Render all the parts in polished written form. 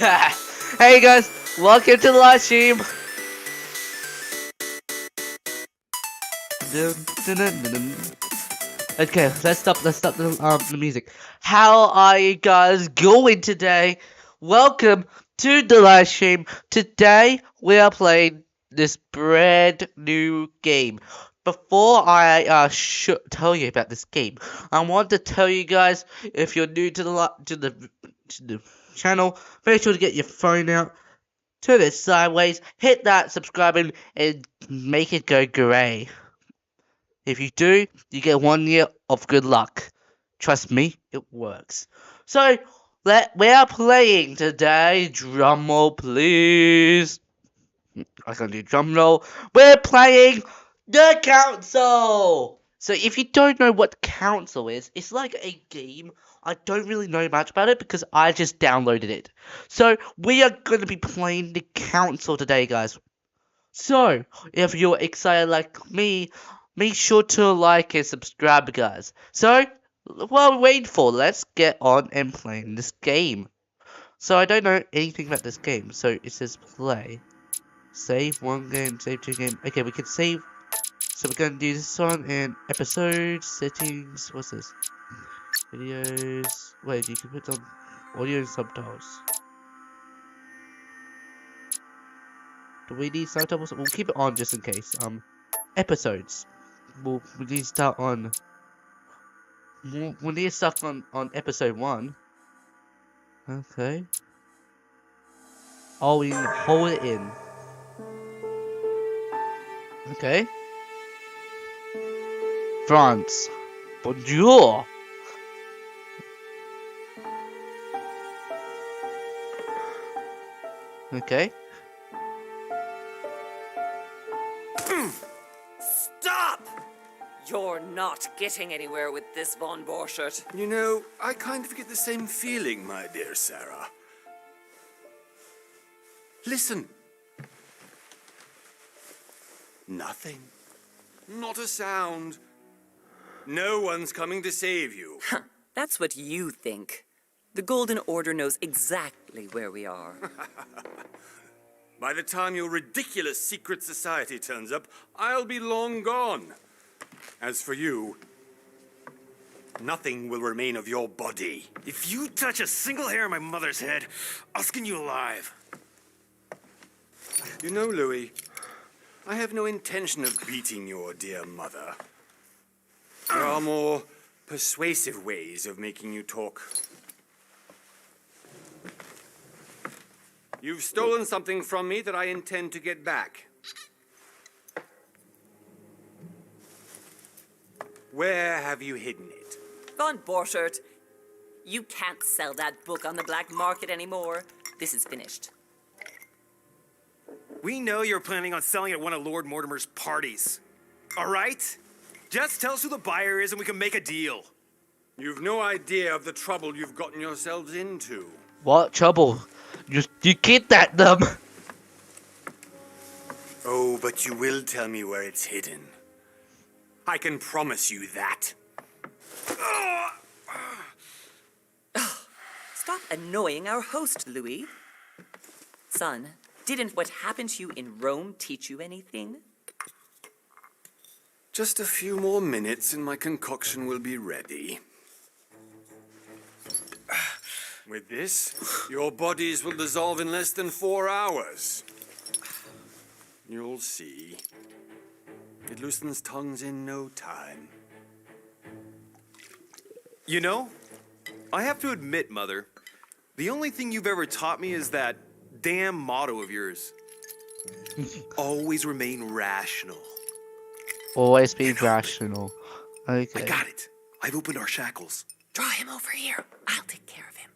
Hey guys, welcome to the live stream. Okay, let's stop the music. How are you guys going today? Welcome to the live stream. Today we are playing this brand new game. Before I tell you about this game, I want to tell you guys, if you're new to the channel, make sure to get your phone out, turn it sideways, hit that subscribe button, and make it go grey. If you do, you get 1 year of good luck. Trust me, it works. So, we are playing today. Drum roll, please. I can do drum roll. We're playing the Council. So, if you don't know what Council is, it's like a game. I don't really know much about it because I just downloaded it. So, we are going to be playing the Council today, guys. So, if you're excited like me, make sure to like and subscribe, guys. So, what are we waiting for? Let's get on and playing this game. So, I don't know anything about this game. So, it says play. Save one game, save two game. Okay, we can save. So, we're gonna do this one in episodes, settings. What's this? Videos. Wait, you can put on audio and subtitles. Do we need subtitles? We'll keep it on just in case. Episodes. We need to start on. We need to start on episode 1. Okay. Oh, we need to hold it in. Okay. France. Bonjour. Okay. Stop! You're not getting anywhere with this, Von Borchert. You know, I kind of get the same feeling, my dear Sarah. Listen. Nothing. Not a sound. No one's coming to save you. That's what you think. The Golden Order knows exactly where we are. By the time your ridiculous secret society turns up, I'll be long gone. As for you, nothing will remain of your body. If you touch a single hair on my mother's head, I'll skin you alive. You know, Louis, I have no intention of beating your dear mother. There are more persuasive ways of making you talk. You've stolen something from me that I intend to get back. Where have you hidden it? Von Borchert, you can't sell that book on the black market anymore. This is finished. We know you're planning on selling at one of Lord Mortimer's parties. All right? Just tell us who the buyer is and we can make a deal. You've no idea of the trouble you've gotten yourselves into. What trouble? You kidnapped them. Oh, but you will tell me where it's hidden. I can promise you that. Stop annoying our host, Louis. Son, didn't what happened to you in Rome teach you anything? Just a few more minutes and my concoction will be ready. With this, your bodies will dissolve in less than 4 hours. You'll see. It loosens tongues in no time. You know, I have to admit, Mother, the only thing you've ever taught me is that damn motto of yours. Always remain rational. Always be rational. Okay. I got it. I've opened our shackles. Draw him over here. I'll take care of him.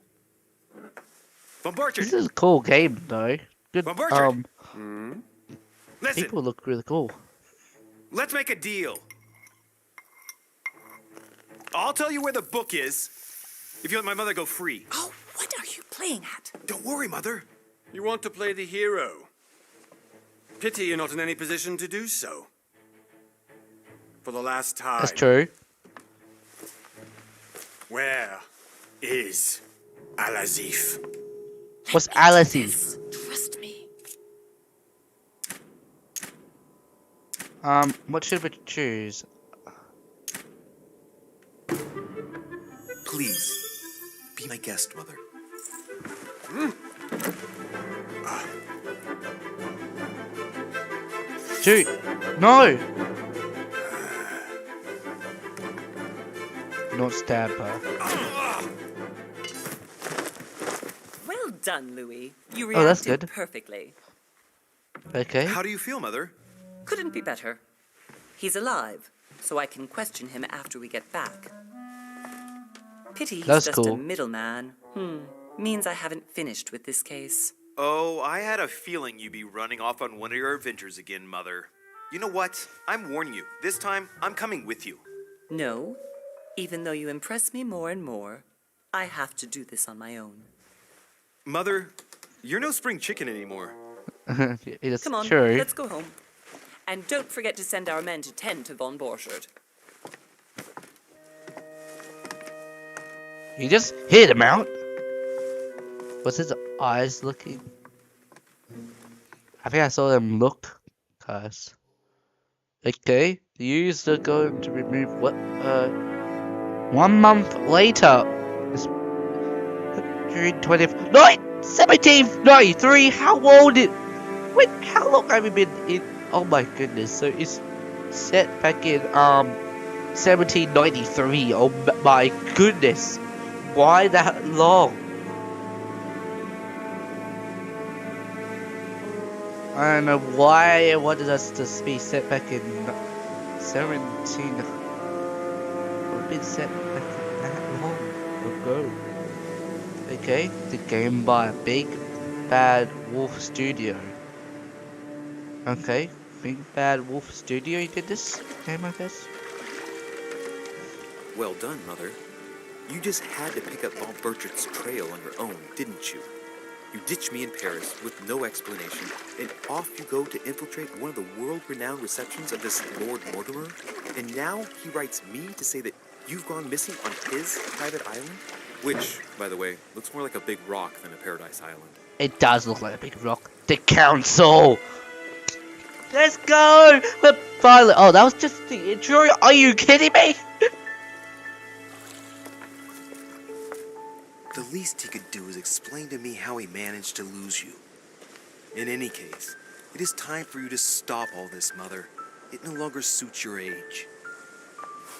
Von Borchert, This is a cool game, though. Good. Von Borchert. Listen, People look really cool. let's make a deal. I'll tell you where the book is if you let my mother go free. Oh, what are you playing at? Don't worry, Mother. You want to play the hero. Pity you're not in any position to do so. For the last time. That's true. Where is Al-Azif? What's Let me do Alice? this. Trust me. What should we choose? Please, be my guest, Mother. Shoot! No! Not stab her. Well done, Louis. You Oh, that's reacted good. perfectly. Okay. How do you feel, Mother? Couldn't be better. He's alive, so I can question him after we get back. Pity he's That's just cool. a middleman. Means I haven't finished with this case. Oh, I had a feeling you'd be running off on one of your adventures again, Mother. You know what? I'm warning you. This time, I'm coming with you. No, even though you impress me more and more, I have to do this on my own. Mother, you're no spring chicken anymore. It is Come on, true. let's go home. And don't forget to send our men to tend to von Borchardt. You just hit him out. What's his eyes looking? I think I saw them look. Cause. Okay, the users are going to remove what? 1 month later. It's June 20th. 1793. How old it? Wait, how long have we been in? Oh my goodness. So it's set back in 1793. Oh my goodness. Why that long? I don't know why it wanted us to be set back in 17. We've been set back that long ago. Okay, the game by Big Bad Wolf Studio. Okay, Big Bad Wolf Studio did this game, I guess. Well done, Mother. You just had to pick up Von Borchardt's trail on your own, didn't you? You ditched me in Paris with no explanation, and off you go to infiltrate one of the world-renowned receptions of this Lord Mortimer? And now he writes me to say that you've gone missing on his private island? Which, by the way, looks more like a big rock than a paradise island. It does look like a big rock. The council! Let's go! We're finally. Oh, that was just the intro? Are you kidding me? The least he could do is explain to me how he managed to lose you. In any case, it is time for you to stop all this, Mother. It no longer suits your age.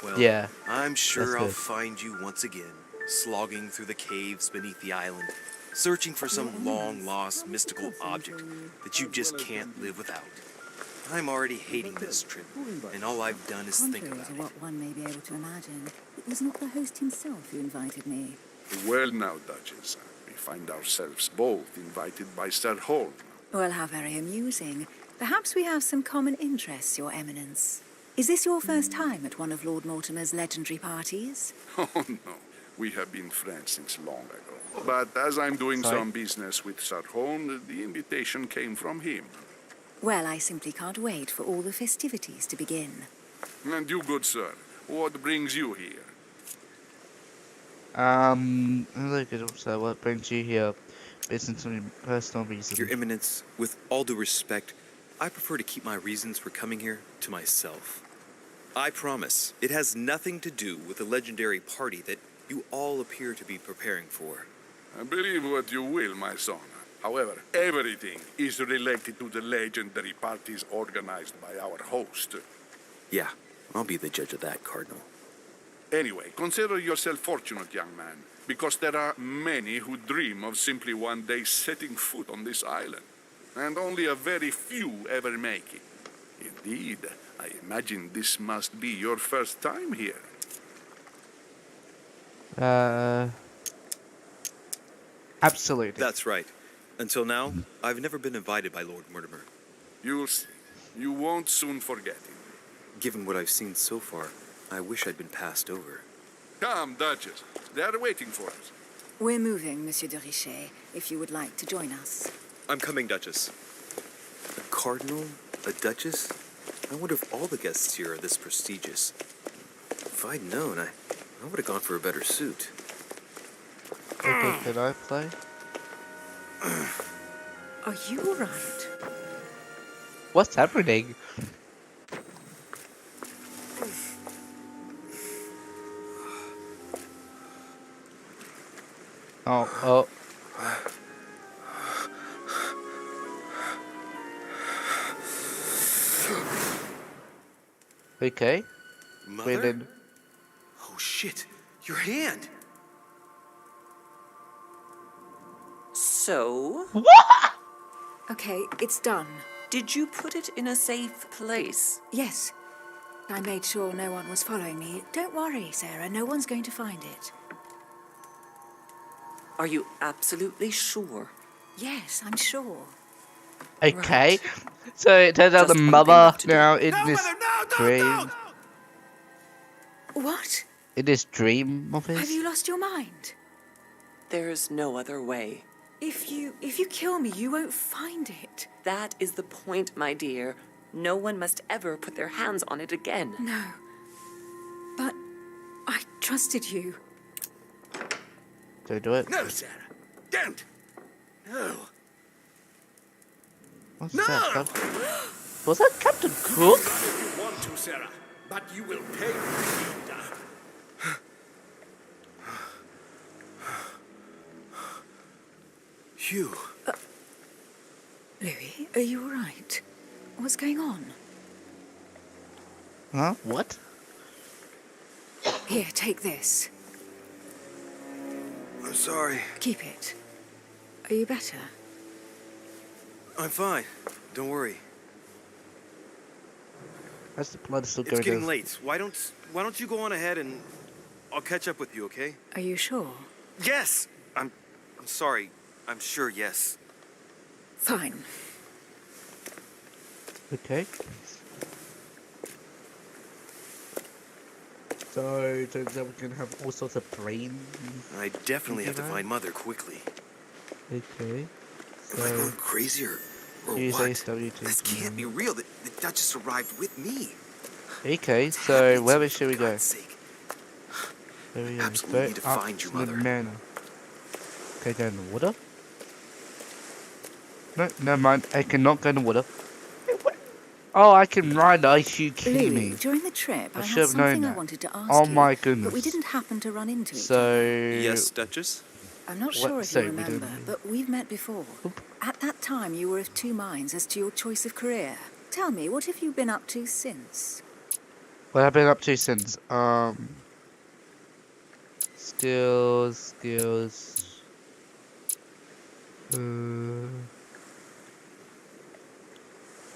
Well, Yeah, I'm sure that's I'll good. find you once again, slogging through the caves beneath the island, searching for some long-lost mystical object that you just can't live without. I'm already hating this trip, and all I've done is think Contrary about to it. what one may be able to imagine, it was not the host himself who invited me. Well now, Duchess, we find ourselves both invited by Sir Holm. Well, how very amusing. Perhaps we have some common interests, Your Eminence. Is this your first time at one of Lord Mortimer's legendary parties? Oh no, we have been friends since long ago. But as I'm doing Sorry? some business with Sir Holm, the invitation came from him. Well, I simply can't wait for all the festivities to begin. And you, good sir, what brings you here? Look at also what brings you here. Business and personal reasons. Your Eminence, with all due respect, I prefer to keep my reasons for coming here to myself. I promise, it has nothing to do with the legendary party that you all appear to be preparing for. Believe what you will, my son. However, everything is related to the legendary parties organized by our host. Yeah, I'll be the judge of that, Cardinal. Anyway, consider yourself fortunate, young man, because there are many who dream of simply one day setting foot on this island, and only a very few ever make it. Indeed, I imagine this must be your first time here. Absolutely. That's right. Until now, I've never been invited by Lord Mortimer. You'll see. You won't soon forget him. Given what I've seen so far, I wish I'd been passed over. Come, Duchess. They are waiting for us. We're moving, Monsieur de Richet, if you would like to join us. I'm coming, Duchess. A cardinal? A duchess? I wonder if all the guests here are this prestigious. If I'd known, I would have gone for a better suit. Okay, can I play? Are you all right? What's happening? Oh. Okay. Mother? Then. Oh shit! Your hand! So, Okay, it's done. did you put it in a safe place? Yes. I made sure no one was following me. Don't worry, Sarah. No one's going to find it. Are you absolutely sure? Yes, I'm sure. Okay. So it turns out Just the one thing mother left to do. now in No, this Mother, no, dream. don't! What? In this dream of Have his. you lost your mind? There's no other way. If you kill me, you won't find it. That is the point, my dear. No one must ever put their hands on it again. No. But I trusted you. Don't do it. No, Sarah. Don't. No. What's No! that? Was that Captain Cook? If you want to, Sarah, but you will pay for it. Hugh. Louis, are you all right? What's going on? Huh? What? Here, take this. I'm sorry. Keep it. Are you better? I'm fine. Don't worry. That's the blood still It's going getting down. late. Why don't you go on ahead and I'll catch up with you, okay? Are you sure? Yes. I'm sorry. I'm sure, yes. Fine. Okay. So it turns out we can have all sorts of brain. I definitely have to Okay. find Mother quickly. Okay. Am I going So crazy or use what? HWT. This can't be real. The Duchess arrived with me. Okay, What's so happening where to me, should we for go? God's sake? There we go. Absolutely Go need to up find your to the mother. manor. Okay, go in the water. No, never mind. I cannot go in the water. Oh, I can ride the ice. You kidding Louis, me? during the trip, I I should had have known something I that. wanted to ask Oh you. my But goodness. we didn't happen to run into each So other. Yes, Duchess? I'm not What- sure if so you we don't- remember, but we've met before. Oop. At that time, you were of two minds as to your choice of career. Tell me, what have you been up to since? what have I been up to since? Skills.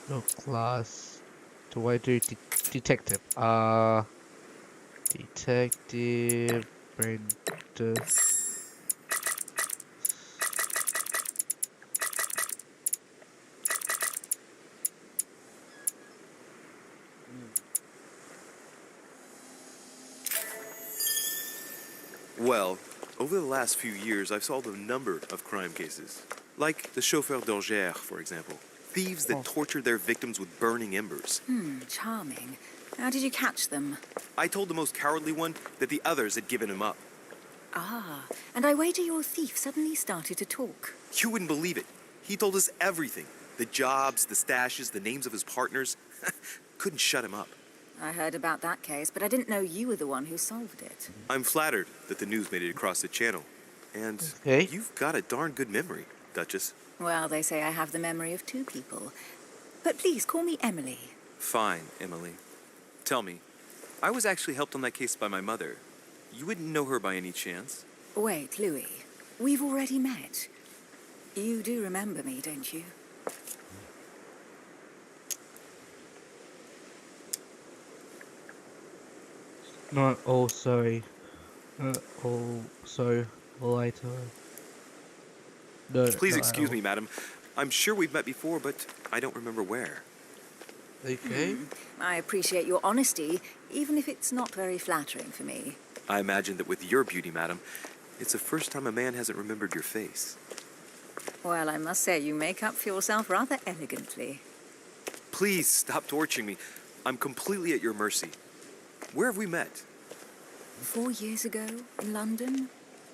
No class. Do I do detective? Detective. Brenda. Well, over the last few years, I've solved a number of crime cases. Like the chauffeur d'Angers, for example. Thieves that tortured their victims with burning embers. Charming. How did you catch them? I told the most cowardly one that the others had given him up. Ah, and I wager your thief suddenly started to talk. You wouldn't believe it. He told us everything. The jobs, the stashes, the names of his partners. Couldn't shut him up. I heard about that case, but I didn't know you were the one who solved it. I'm flattered that the news made it across the channel. And Okay. you've got a darn good memory, Duchess. Well, they say I have the memory of two people. But please, call me Emily. Fine, Emily. Tell me, I was actually helped on that case by my mother. You wouldn't know her by any chance? Wait, Louis. We've already met. You do remember me, don't you? Not all sorry. All so later. No. Please not excuse at me, madam. I'm sure we've met before, but I don't remember where. all. Okay. I appreciate your honesty, even if it's not very flattering for me. I imagine that with your beauty, madam, it's the first time a man hasn't remembered your face. Well, I must say you make up for yourself rather elegantly. Please stop torturing me. I'm completely at your mercy. Where have we met? 4 years ago, in London?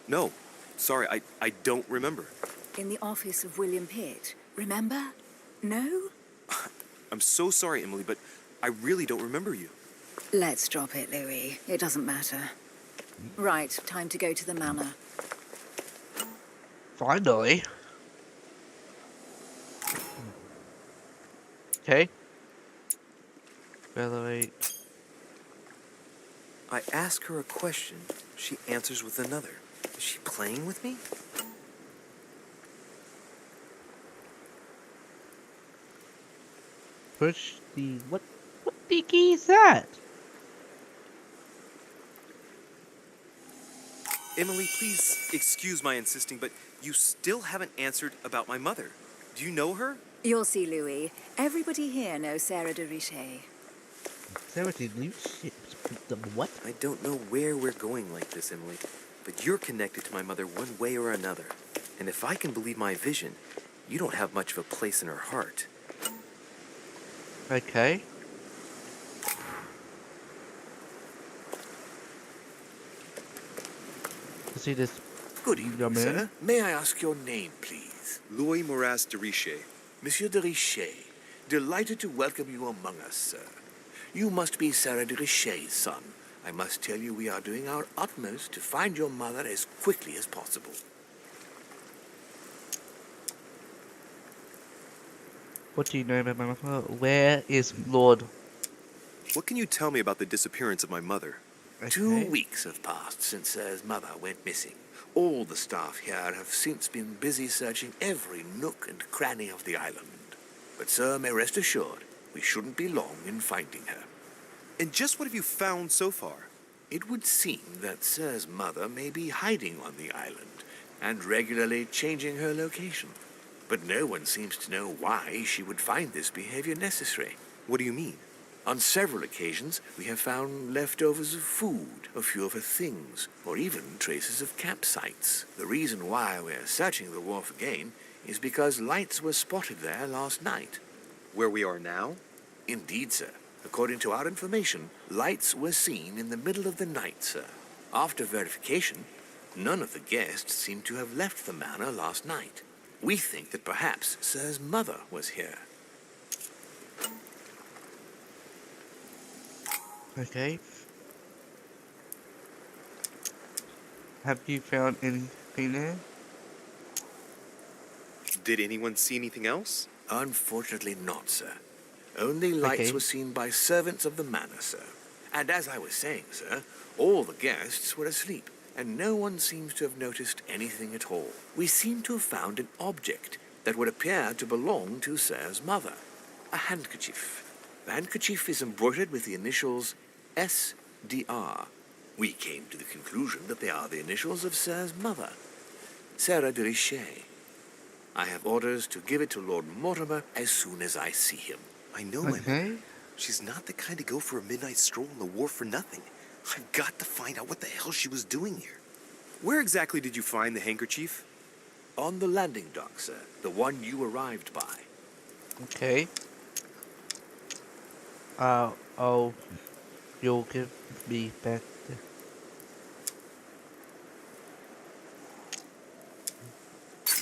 No, sorry, I don't remember. in the office of William Pitt. Remember? No? I'm so sorry, Emily, but I really don't remember you. Let's drop it, Louis. It doesn't matter. Right, time to go to the manor. Finally. Okay. Elevate. I ask her a question, she answers with another. Is she playing with me? Push the what the key is that? Emily, please excuse my insisting, but you still haven't answered about my mother. Do you know her? You'll see, Louis. Everybody here knows Sarah de Richet. Seriously, what? I don't know where we're going like this, Emily, but you're connected to my mother one way or another. And if I can believe my vision, you don't have much of a place in her heart. Okay. Let's see this. Good evening, Young man. sir. May I ask your name, please? Louis Moras de Richet. Monsieur de Richet. Delighted to welcome you among us, sir. You must be Sarah de Richet's son. I must tell you we are doing our utmost to find your mother as quickly as possible. What do you know about my mother? Where is Lord? What can you tell me about the disappearance of my mother? Okay. 2 weeks have passed since Sarah's mother went missing. All the staff here have since been busy searching every nook and cranny of the island. But, sir, may rest assured, we shouldn't be long in finding her. And just what have you found so far? It would seem that Sir's mother may be hiding on the island and regularly changing her location. But no one seems to know why she would find this behavior necessary. What do you mean? On several occasions, we have found leftovers of food, a few of her things, or even traces of campsites. The reason why we are searching the wharf again is because lights were spotted there last night. Where we are now? Indeed, sir. According to our information, lights were seen in the middle of the night, sir. After verification, none of the guests seem to have left the manor last night. We think that perhaps Sir's mother was here. Okay. Have you found anything there? Did anyone see anything else? Unfortunately not, sir. Only lights Okay. were seen by servants of the manor, sir. And as I was saying, sir, all the guests were asleep, and no one seems to have noticed anything at all. We seem to have found an object that would appear to belong to Sir's mother. A handkerchief. The handkerchief is embroidered with the initials SDR. We came to the conclusion that they are the initials of Sir's mother, Sarah de Richet. I have orders to give it to Lord Mortimer as soon as I see him. I know my Okay. mother. She's not the kind to go for a midnight stroll on the wharf for nothing. I've got to find out what the hell she was doing here. Where exactly did you find the handkerchief? On the landing dock, sir. The one you arrived by. Okay. Oh, you'll give me back the...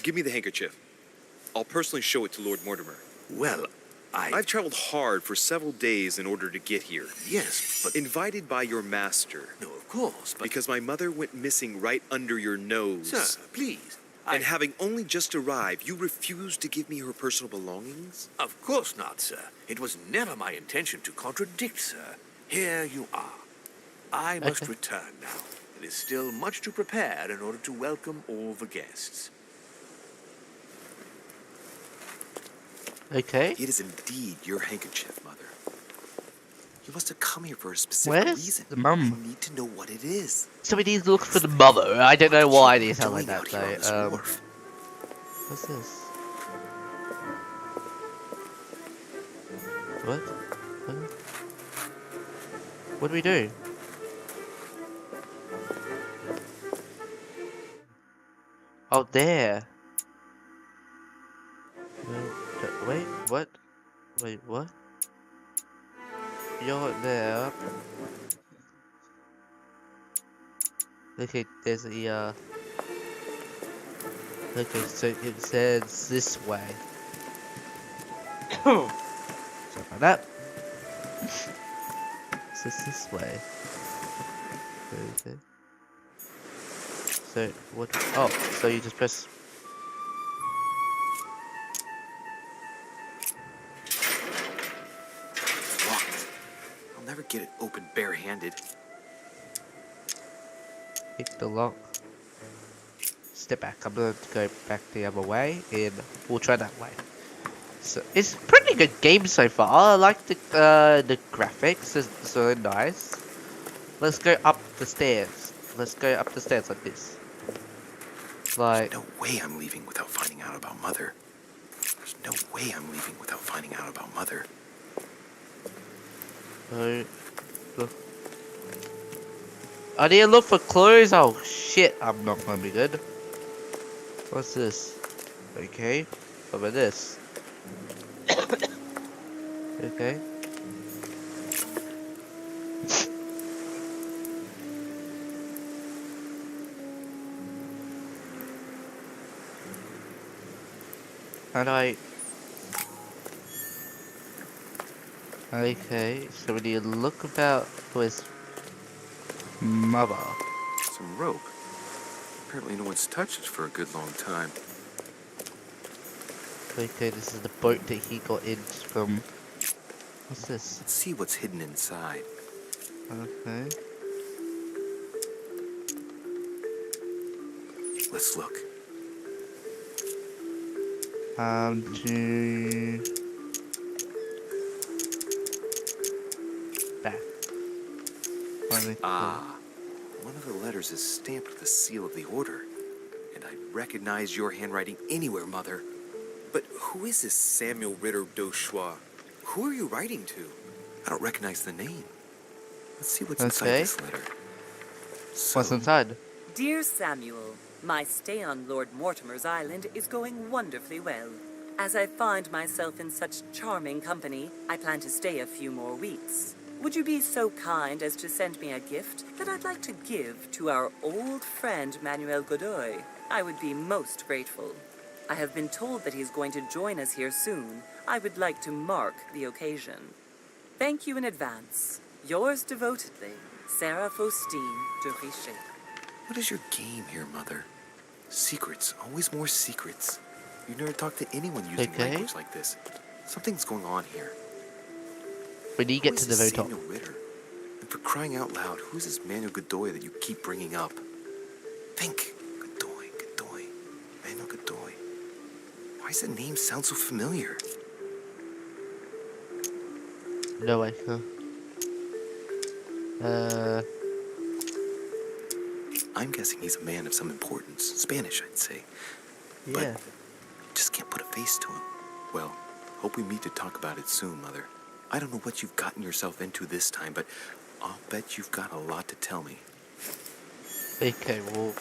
Give me the handkerchief. I'll personally show it to Lord Mortimer. Well, I've traveled hard for several days in order to get here. Yes, but... Invited by your master. No, of course, but... Because my mother went missing right under your nose. Sir, please. And having only just arrived, you refused to give me her personal belongings? Of course not, sir. It was never my intention to contradict, sir. Here you are. I must Okay. return now. It is still much to prepare in order to welcome all the guests. Okay. It is indeed your handkerchief, Mother. You must have come here for a specific Where's reason. the mum? I need to know what it is. So we need to look for the mother. I don't know why they What sound are like you that doing out here on this though. wharf? What's this? What? What do we do? Oh, there. Wait, what? Wait, what? You're there. Okay, there's a, Okay, so it says this way. Sorry about that. It says this way. Okay. So what? Oh, so you just press. It's locked. I'll never get it open barehanded. Pick the lock. Step back. I'm going to go back the other way, and we'll try that way. So it's a pretty good game so far. I like the graphics. It's so nice. Let's go up the stairs. Let's go up the stairs like this. Like There's no way I'm leaving without finding out about Mother. There's no way I'm leaving without finding out about Mother. oh, look. I need to look for clues. Oh shit! I'm not gonna be good. What's this? Okay. What about this? Okay. How do I... Okay, so we need to look about for his mother. Some rope. Apparently no one's touched it for a good long time. Okay, this is the boat that he got in from... What's this? Let's see what's hidden inside. Okay. Let's look. To... Back. Ah, one of the letters is stamped with the seal of the Order. And I recognize your handwriting anywhere, Mother. But who is this Samuel Ritter d'Auchois? Who are you writing to? I don't recognize the name. Let's see what's inside Okay. this letter. So, What's inside? Dear Samuel, my stay on Lord Mortimer's island is going wonderfully well. As I find myself in such charming company, I plan to stay a few more weeks. Would you be so kind as to send me a gift that I'd like to give to our old friend Manuel Godoy? I would be most grateful. I have been told that he's going to join us here soon. I would like to mark the occasion. Thank you in advance. Yours devotedly, Sarah Faustine de Richet. what is your game here, Mother? Secrets, always more secrets. You never talk to anyone using Okay. language like this. Something's going on here. When you Who get is to the this very top. Samuel Ritter? And for crying out loud, who's this Manuel Godoy that you keep bringing up? Think. Godoy, Godoy, Manuel Godoy. Why does the name sound so familiar? No way, huh? I'm guessing he's a man of some importance. Spanish, I'd say. Yeah. Just can't put a face to him. Well, hope we meet to talk about it soon, Mother. I don't know what you've gotten yourself into this time, but I'll bet you've got a lot to tell me. Okay, well...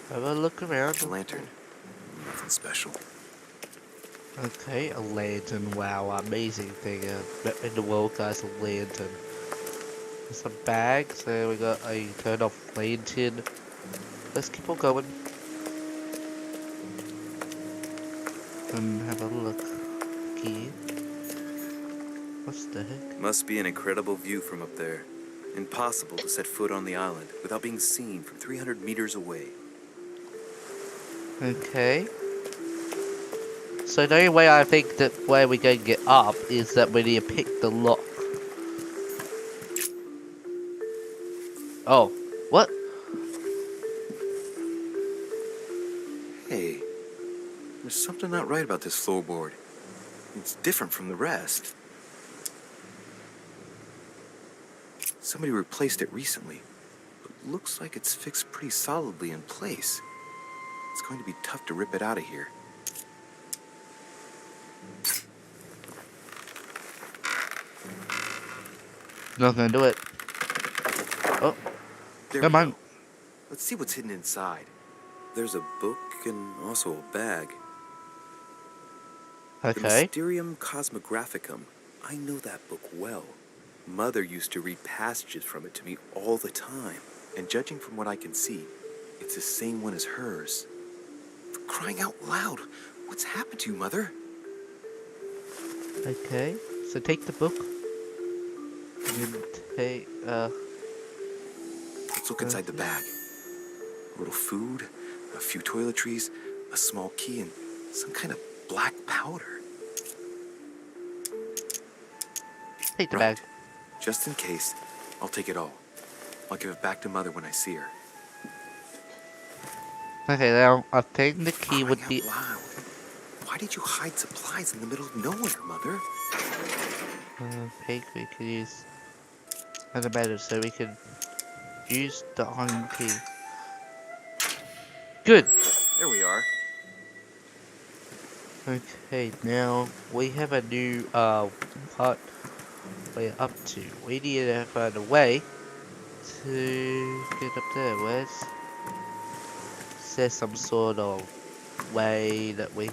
Have a look around. The lantern. Nothing special. Okay, a lantern. Wow, amazing thing in the world, guys, a lantern. Some bags, there we got a turned off lantern. Let's keep on going. And have a look here. What's the heck? Must be an incredible view from up there. Impossible to set foot on the island without being seen from 300 meters away. Okay. So the only way I think that where we can get up is that we need to pick the lock. Oh, what? Hey, there's something not right about this floorboard. It's different from the rest. Somebody replaced it recently, but looks like it's fixed pretty solidly in place. It's going to be tough to rip it out of here. Not gonna do it. Oh, There come we on. go. Let's see what's hidden inside. There's a book and also a bag. The Okay. Mysterium Cosmographicum. I know that book well. Mother used to read passages from it to me all the time. And judging from what I can see, it's the same one as hers. For Crying out loud. What's happened to you, Mother? Okay, so take the book. And take, Let's look inside the bag. A little food, a few toiletries, a small key, and some kind of black powder. take the Right. bag. Just in case, I'll take it all. I'll give it back to Mother when I see her. Okay, now I think the key would Crying be. out loud. Why did you hide supplies in the middle of nowhere, Mother? Pig we could use as a method so we can use the iron key. Good. There we are. Okay, now we have a new part we're up to. We need to find a way to get up there. There's some sort of way that we.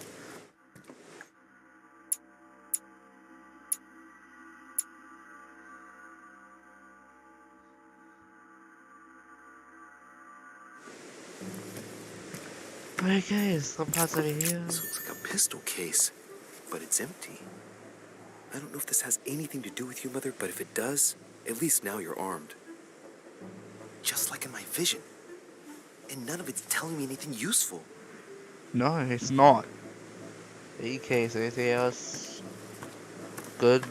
Okay, some parts over here. This looks like a pistol case, but it's empty. I don't know if this has anything to do with you, Mother, but if it does, at least now you're armed. Just like in my vision. And none of it's telling me anything useful. No, it's not. Okay, so anything else? Good.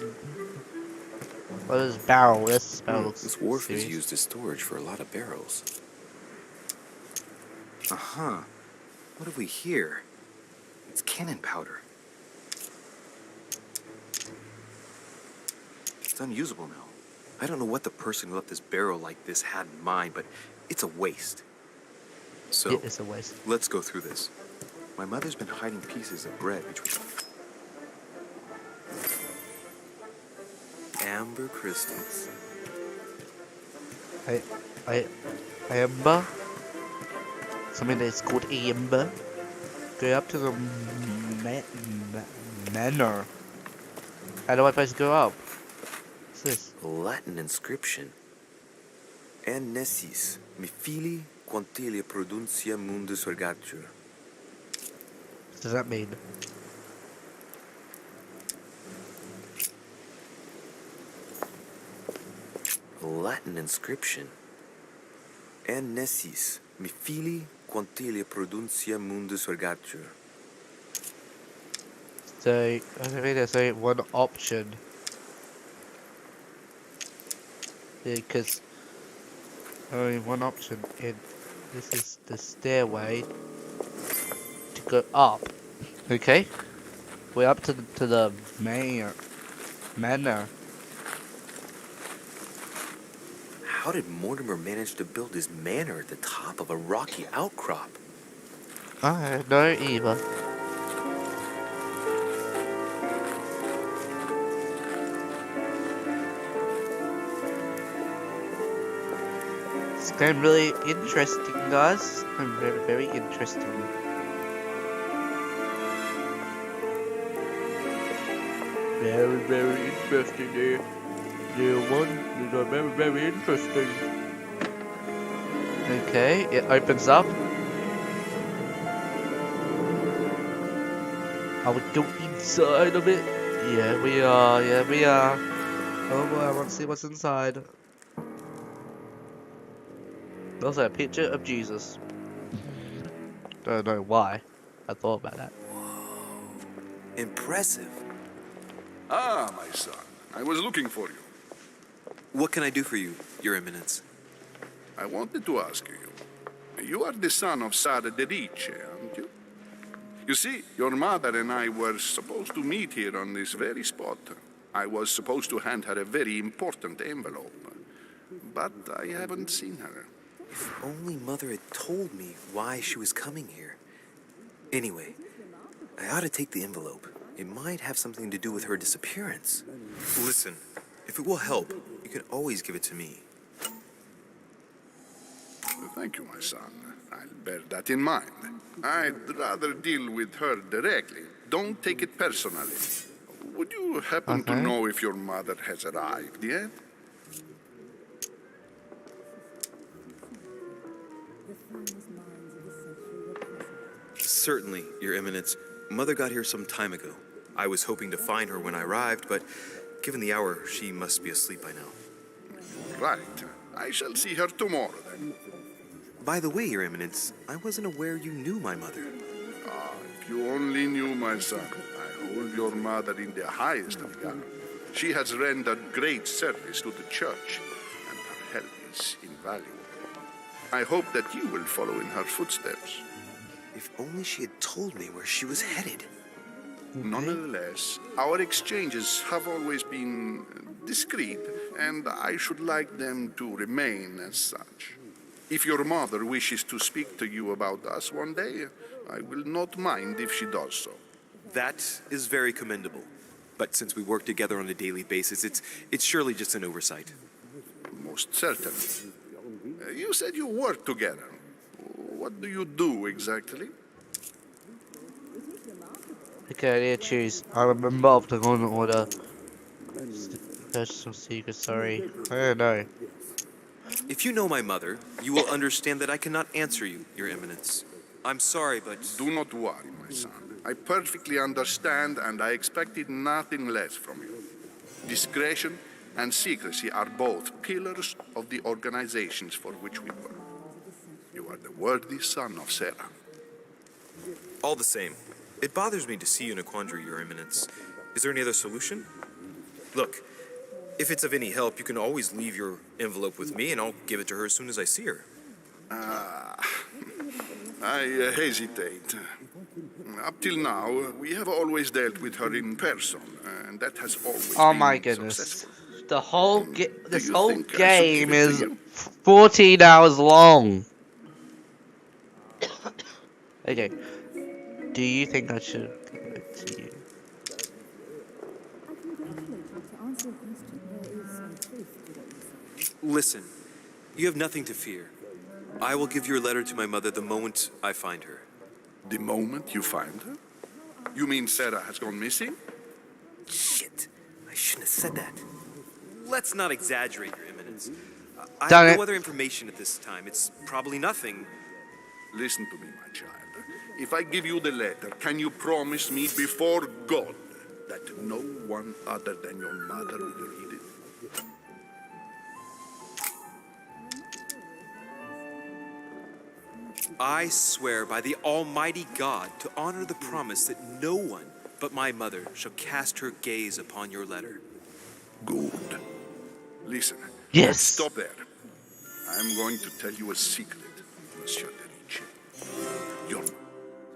What is barrel? This barrel looks This wharf is serious. used as storage for a lot of barrels. Uh-huh. What have we here? It's cannon powder. It's unusable now. I don't know what the person who left this barrel like this had in mind, but it's a waste. So, It is a waste. let's go through this. My mother's been hiding pieces of bread between amber crystals. Amber. Something that's called amber. Go up to the manor. How do I supposed to go up? What's this? Latin inscription. An nessis, mi fili quantilia produncia mundus ergatur. What does that mean? Latin inscription. An nessis, mi fili quantilia produncia mundus ergatur. So, I think there's only one option. Because only one option, and this is the stairway to go up. Okay, we're up to the manor. How did Mortimer manage to build his manor at the top of a rocky outcrop? I don't know either. It's getting really interesting, guys. I'm very, very interesting. Very, very interesting there. Dear one, these are very, very interesting. Okay, it opens up. Are we go inside of it? Yeah, we are. Yeah, we are. Oh boy, I want to see what's inside. Also, a picture of Jesus. Don't know why. I thought about that. Impressive. Ah, my son. I was looking for you. What can I do for you, Your Eminence? I wanted to ask you. You are the son of Sara de Riche, aren't you? You see, your mother and I were supposed to meet here on this very spot. I was supposed to hand her a very important envelope. But I haven't seen her. If only Mother had told me why she was coming here. Anyway, I ought to take the envelope. It might have something to do with her disappearance. Listen, if it will help, you can always give it to me. Thank you, my son. I'll bear that in mind. I'd rather deal with her directly. Don't take it personally. Would you happen to Okay. know if your mother has arrived yet? Certainly, Your Eminence. Mother got here some time ago. I was hoping to find her when I arrived, but given the hour, she must be asleep by now. Right. I shall see her tomorrow then. By the way, Your Eminence, I wasn't aware you knew my mother. Ah, if you only knew, my son. I hold your mother in the highest regard. She has rendered great service to the church, and her help is invaluable. I hope that you will follow in her footsteps. If only she had told me where she was headed. Nonetheless, our exchanges have always been discreet, and I should like them to remain as such. If your mother wishes to speak to you about us one day, I will not mind if she does so. That is very commendable. But since we work together on a daily basis, it's surely just an oversight. Most certainly. You said you work together. What do you do exactly? Okay, I need to choose. I'm involved in an order. Purchase some secret, sorry. I don't know. If you know my mother, you will understand that I cannot answer you, Your Eminence. I'm sorry, but... Do not worry, my son. I perfectly understand, and I expected nothing less from you. Discretion and secrecy are both pillars of the organizations for which we work. You are the worthy son of Sarah. All the same, it bothers me to see you in a quandary, Your Eminence. Is there any other solution? Look, if it's of any help, you can always leave your envelope with me, and I'll give it to her as soon as I see her. I hesitate. Up till now, we have always dealt with her in person, and that has always Oh been my goodness. successful. The whole this you whole think I should game give it to is you? 14 hours long. Okay. Do you think I should give it to you? Listen, you have nothing to fear. I will give your letter to my mother the moment I find her. The moment you find her? You mean Sarah has gone missing? Shit, I shouldn't have said that. Let's not exaggerate, Your Eminence. I Done have it. no other information at this time. It's probably nothing. Listen to me, my child. If I give you the letter, can you promise me before God that no one other than your mother will read it? I swear by the Almighty God to honor the promise that no one but my mother shall cast her gaze upon your letter. Good. Listen. Yes. Stop there. I'm going to tell you a secret, Monsieur de Ricci. Your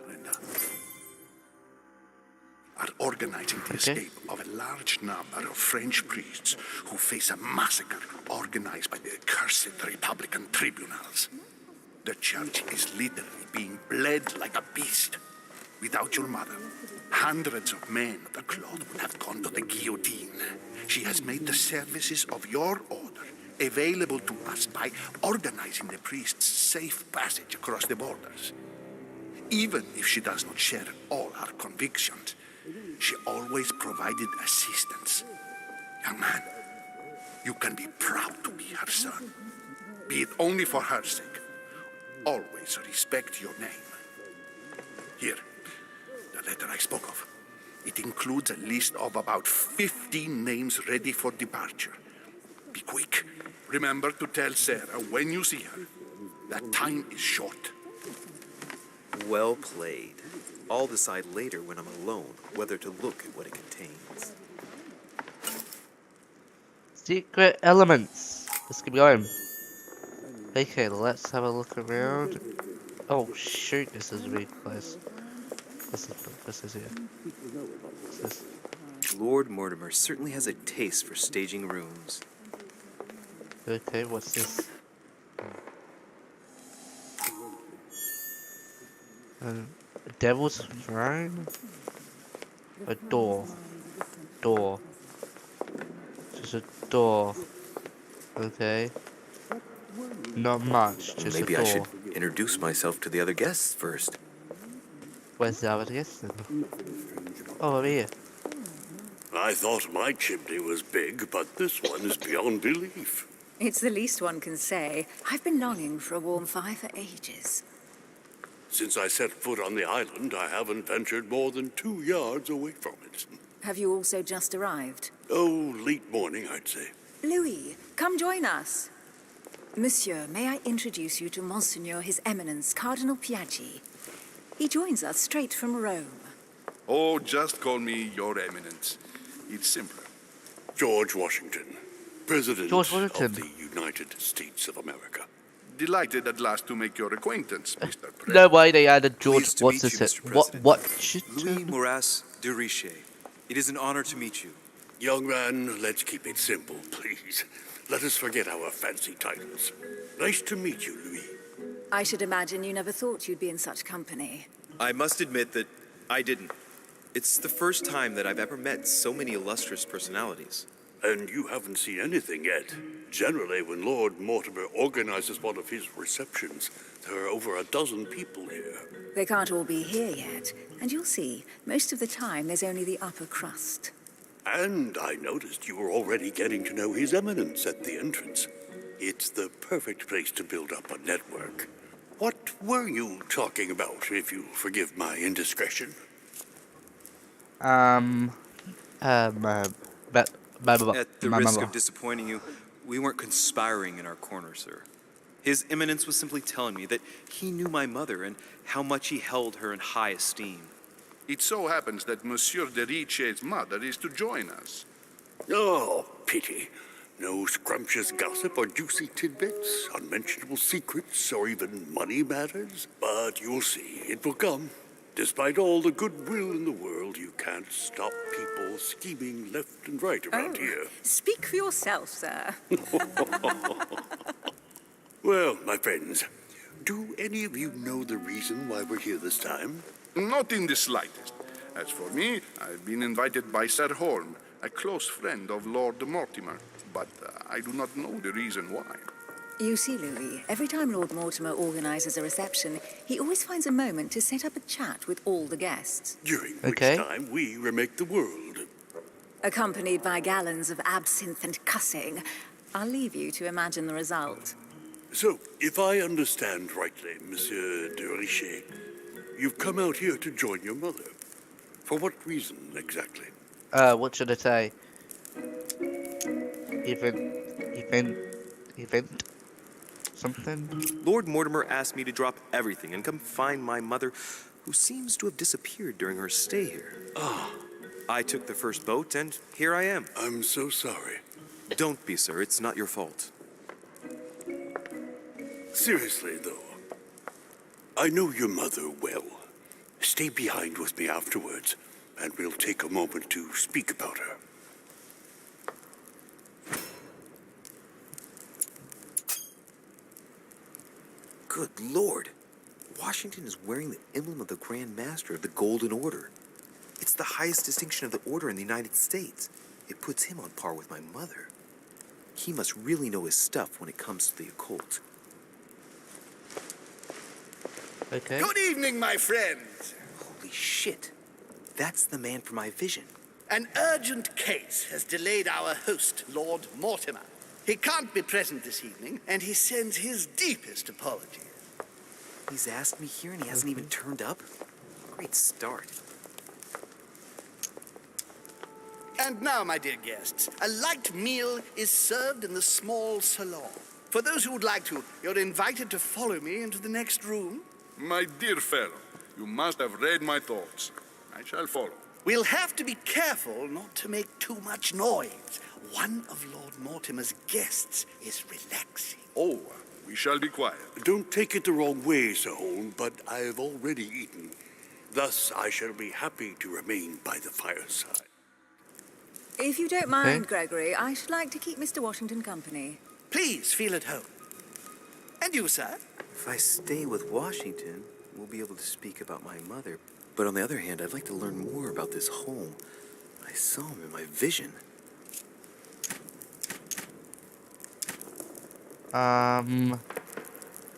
Brenda are organizing the escape of a large number of French priests who face a massacre organized by the accursed Republican tribunals. The church is literally being bled like a beast. Without your mother, hundreds of men of the cloth would have gone to the guillotine. She has made the services of your order available to us by organizing the priests' safe passage across the borders. Even if she does not share all our convictions, she always provided assistance. Young man, you can be proud to be her son. Be it only for her sake. Always respect your name. Here, the letter I spoke of. It includes a list of about 15 names ready for departure. Be quick. Remember to tell Sarah when you see her that time is short. Well played. I'll decide later when I'm alone whether to look at what it contains. Secret elements. Let's keep going. Okay, let's have a look around. Oh shoot, this is really close. This is here. What's this? Lord Mortimer certainly has a taste for staging rooms. Okay, what's this? A devil's throne? A door. Door. Just a door. Okay. Not much, just Maybe a door. I should introduce myself to the other guests first. Where's the other guest then? Oh, over here. I thought my chimney was big, but this one is beyond belief. It's the least one can say. I've been longing for a warm fire for ages. Since I set foot on the island, I haven't ventured more than 2 yards away from it. Have you also just arrived? Oh, late morning, I'd say. Louis, come join us. Monsieur, may I introduce you to Monseigneur His Eminence, Cardinal Piaggi. He joins us straight from Rome. Oh, just call me Your Eminence. It's simpler. George Washington, President George Washington. of the United States of America. Delighted at last to make your acquaintance, Mr. President. No way they added George. Pleased to What's meet you, this? Mr. What? President. What? Louis Moras de Richer. It is an honor to meet you. Young man, let's keep it simple, please. Let us forget our fancy titles. Nice to meet you, Louis. I should imagine you never thought you'd be in such company. I must admit that I didn't. It's the first time that I've ever met so many illustrious personalities. And you haven't seen anything yet. Generally, when Lord Mortimer organizes one of his receptions, there are over a dozen people here. They can't all be here yet, and you'll see, most of the time there's only the upper crust. And I noticed you were already getting to know His Eminence at the entrance. It's the perfect place to build up a network. What were you talking about, if you forgive my indiscretion? At the risk of disappointing you, we weren't conspiring in our corner, sir. His Eminence was simply telling me that he knew my mother and how much he held her in high esteem. It so happens that Monsieur de Richer's mother is to join us. Oh, pity. No scrumptious gossip or juicy tidbits, unmentionable secrets, or even money matters. But you'll see, it will come. Despite all the goodwill in the world, you can't stop people scheming left and right around here. Speak for yourself, sir. Well, my friends, do any of you know the reason why we're here this time? Not in the slightest. As for me, I've been invited by Sir Holm, a close friend of Lord Mortimer, but I do not know the reason why. You see, Louis, every time Lord Mortimer organizes a reception, he always finds a moment to set up a chat with all the guests. During Okay. which time we remake the world. Accompanied by gallons of absinthe and cussing. I'll leave you to imagine the result. So, if I understand rightly, Monsieur de Richer, you've come out here to join your mother. For what reason, exactly? What should I say? Event? Something? Lord Mortimer asked me to drop everything and come find my mother, who seems to have disappeared during her stay here. I took the first boat, and here I am. I'm so sorry. Don't be, sir. It's not your fault. Seriously, though, I know your mother well. Stay behind with me afterwards, and we'll take a moment to speak about her. Good Lord. Washington is wearing the emblem of the Grand Master of the Golden Order. It's the highest distinction of the order in the United States. It puts him on par with my mother. He must really know his stuff when it comes to the occult. Okay. Good evening, my friend. Holy shit. That's the man for my vision. An urgent case has delayed our host, Lord Mortimer. He can't be present this evening, and he sends his deepest apologies. He's asked me here and he hasn't even turned up? Great start. And now, my dear guests, a light meal is served in the small salon. For those who would like to, you're invited to follow me into the next room. My dear fellow, you must have read my thoughts. I shall follow. We'll have to be careful not to make too much noise. One of Lord Mortimer's guests is relaxing. Oh, we shall be quiet. Don't take it the wrong way, Sir Holm, but I've already eaten. Thus, I shall be happy to remain by the fireside. If you don't mind, Gregory, I should like to keep Mr. Washington company. Please feel at home. And you, sir? If I stay with Washington, we'll be able to speak about my mother. But on the other hand, I'd like to learn more about this home. I saw him in my vision.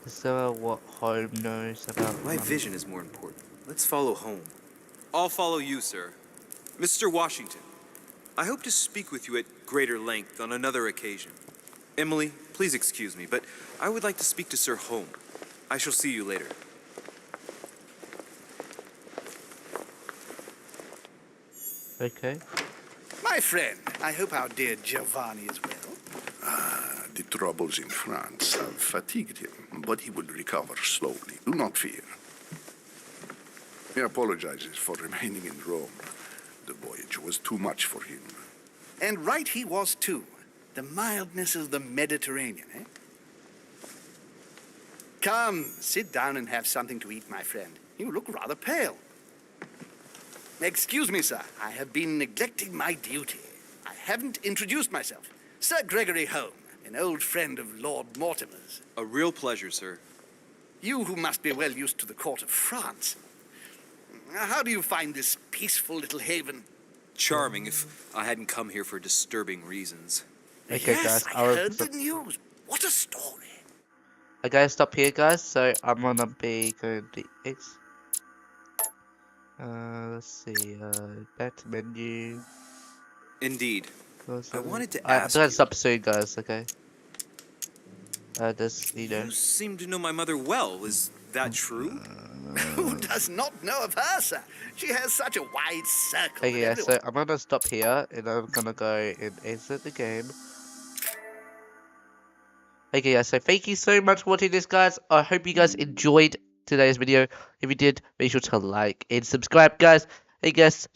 Is there what Holm knows about My vision is more important. Let's follow home. I'll follow you, sir. Mr. Washington, I hope to speak with you at greater length on another occasion. Emily, please excuse me, but I would like to speak to Sir Holm. I shall see you later. Okay. My friend, I hope our dear Giovanni is well. The troubles in France have fatigued him, but he will recover slowly. Do not fear. He apologizes for remaining in Rome. The voyage was too much for him. And right he was, too. The mildness of the Mediterranean, eh? Come, sit down and have something to eat, my friend. You look rather pale. Excuse me, sir. I have been neglecting my duty. I haven't introduced myself. Sir Gregory Home, an old friend of Lord Mortimer's. A real pleasure, sir. You who must be well used to the court of France. How do you find this peaceful little haven? Charming if I hadn't come here for disturbing reasons. Okay, Yes, guys. I heard the news. What a story. I gotta stop here, guys. So I'm gonna be going to X. Let's see. Back to menu. Indeed. I wanted to I'm ask gonna you, stop soon, guys. Okay. Just you seem to know my mother well. Is that true? Who does not know of her, sir? She has such a wide circle. Okay, yeah, with so everyone. I'm gonna stop here and I'm gonna go and exit the game. Okay, yeah, so thank you so much for watching this, guys. I hope you guys enjoyed today's video. If you did, make sure to like and subscribe, guys. Hey, guys.